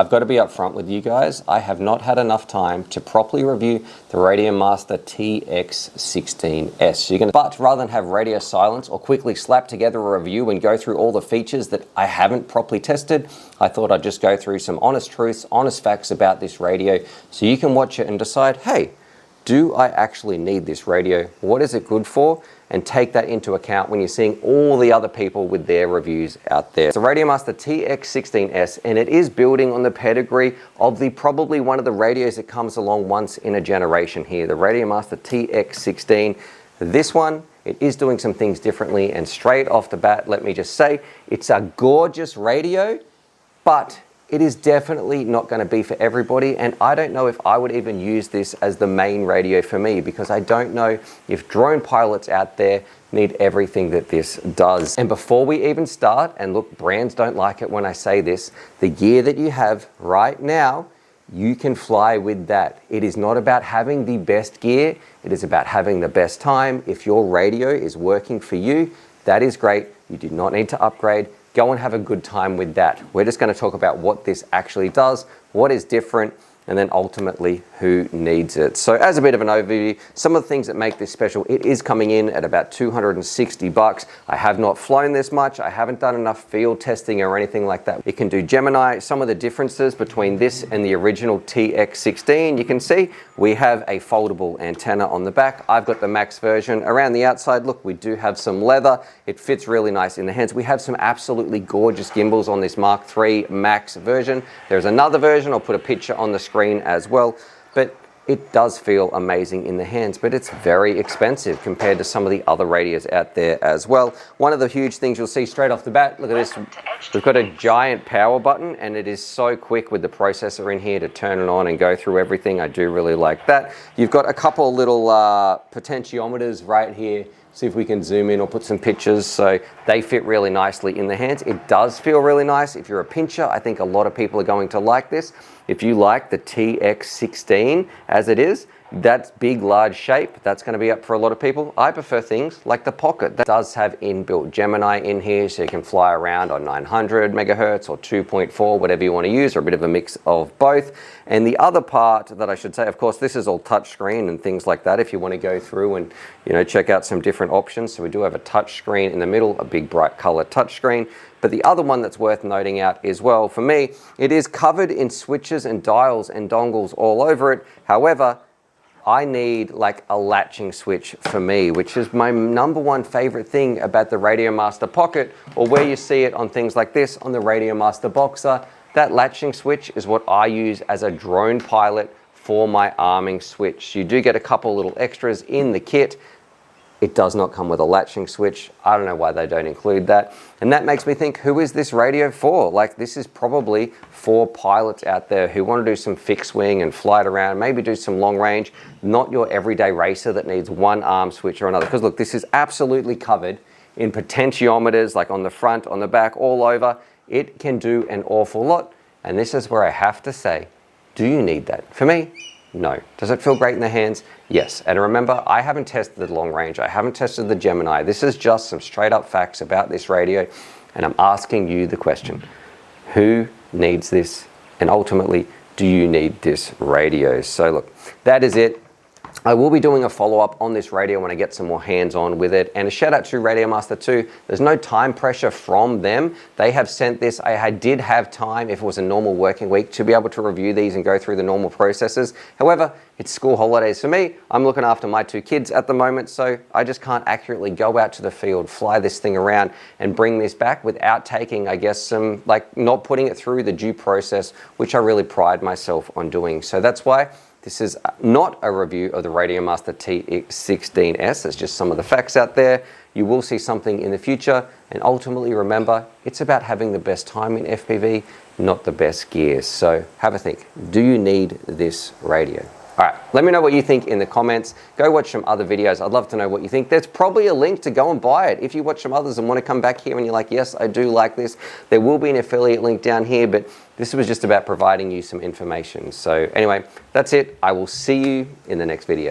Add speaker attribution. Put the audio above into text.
Speaker 1: I've got to be upfront with you guys. I have not had enough time to properly review the Radiomaster TX16S. But rather than have radio silence or quickly slap together a review and go through all the features that I haven't properly tested, I thought I'd just go through some honest truths, honest facts about this radio so you can watch it and decide, hey, do I actually need this radio? What is it good for? And take that into account when you're seeing all the other people with their reviews out there. It's a Radiomaster TX16S, and it is building on the pedigree of probably one of the radios that comes along once in a generation here, the Radiomaster TX16. This one, it is doing some things differently, and straight off the bat, let me just say, it's a gorgeous radio, but it is definitely not going to be for everybody, and I don't know if I would even use this as the main radio for me, because I don't know if drone pilots out there need everything that this does. And before we even start, and look, brands don't like it when I say this, the gear that you have right now, you can fly with that. It is not about having the best gear, it is about having the best time. If your radio is working for you, that is great. You do not need to upgrade. Go and have a good time with that. We're just going to talk about what this actually does, what is different, and then ultimately who needs it. So as a bit of an overview, some of the things that make this special, it is coming in at about 260 bucks. I have not flown this much. I haven't done enough field testing or anything like that. It can do Gemini. Some of the differences between this and the original TX16, you can see we have a foldable antenna on the back. I've got the max version. Around the outside, look, we do have some leather. It fits really nice in the hands. We have some absolutely gorgeous gimbals on this Mark III Max version. There's another version. I'll put a picture on the screen as well, but it does feel amazing in the hands, but it's very expensive compared to some of the other radios out there as well. One of the huge things you'll see straight off the bat, look at this, we've got a giant power button, and it is so quick with the processor in here to turn it on and go through everything. I do really like that. You've got a couple of little potentiometers right here. See if we can zoom in or put some pictures, so they fit really nicely in the hands. It does feel really nice. If you're a pincher, I think a lot of people are going to like this. If you like the TX16 as it is, that big, large shape, that's going to be up for a lot of people. I prefer things like the Pocket. That does have inbuilt Gemini in here, so you can fly around on 900 megahertz or 2.4, whatever you want to use, or a bit of a mix of both. And the other part that I should say, of course, this is all touchscreen and things like that if you want to go through and, you know, check out some different options. So we do have a touchscreen in the middle, a big bright color touchscreen. But the other one that's worth noting out as well, for me, it is covered in switches and dials and dongles all over it. However, I need like a latching switch for me, which is my #1 favorite thing about the Radiomaster Pocket, or where you see it on things like this on the Radiomaster Boxer. That latching switch is what I use as a drone pilot for my arming switch. You do get a couple little extras in the kit. It does not come with a latching switch. I don't know why they don't include that. And that makes me think, who is this radio for? Like, this is probably for pilots out there who want to do some fixed wing and fly it around, maybe do some long range, not your everyday racer that needs one arm switch or another. Because look, this is absolutely covered in potentiometers, like on the front, on the back, all over. It can do an awful lot. And this is where I have to say, do you need that? For me, no. Does it feel great in the hands? Yes. And remember, I haven't tested the long range. I haven't tested the Gemini. This is just some straight up facts about this radio. And I'm asking you the question, who needs this? And ultimately, do you need this radio? So look, that is it. I will be doing a follow-up on this radio when I get some more hands-on with it. And a shout out to Radiomaster too. There's no time pressure from them. They have sent this. I did have time, if it was a normal working week, to be able to review these and go through the normal processes. However, it's school holidays for me. I'm looking after my 2 kids at the moment, so I just can't accurately go out to the field, fly this thing around and bring this back without taking, I guess, some, like, not putting it through the due process, which I really pride myself on doing. So that's why this is not a review of the Radiomaster TX16S. It's just some of the facts out there. You will see something in the future. And ultimately, remember, it's about having the best time in FPV, not the best gear. So have a think. Do you need this radio? All right, let me know what you think in the comments. Go watch some other videos. I'd love to know what you think. There's probably a link to go and buy it. If you watch some others and want to come back here and you're like, yes, I do like this, there will be an affiliate link down here, but this was just about providing you some information. So anyway, that's it. I will see you in the next video.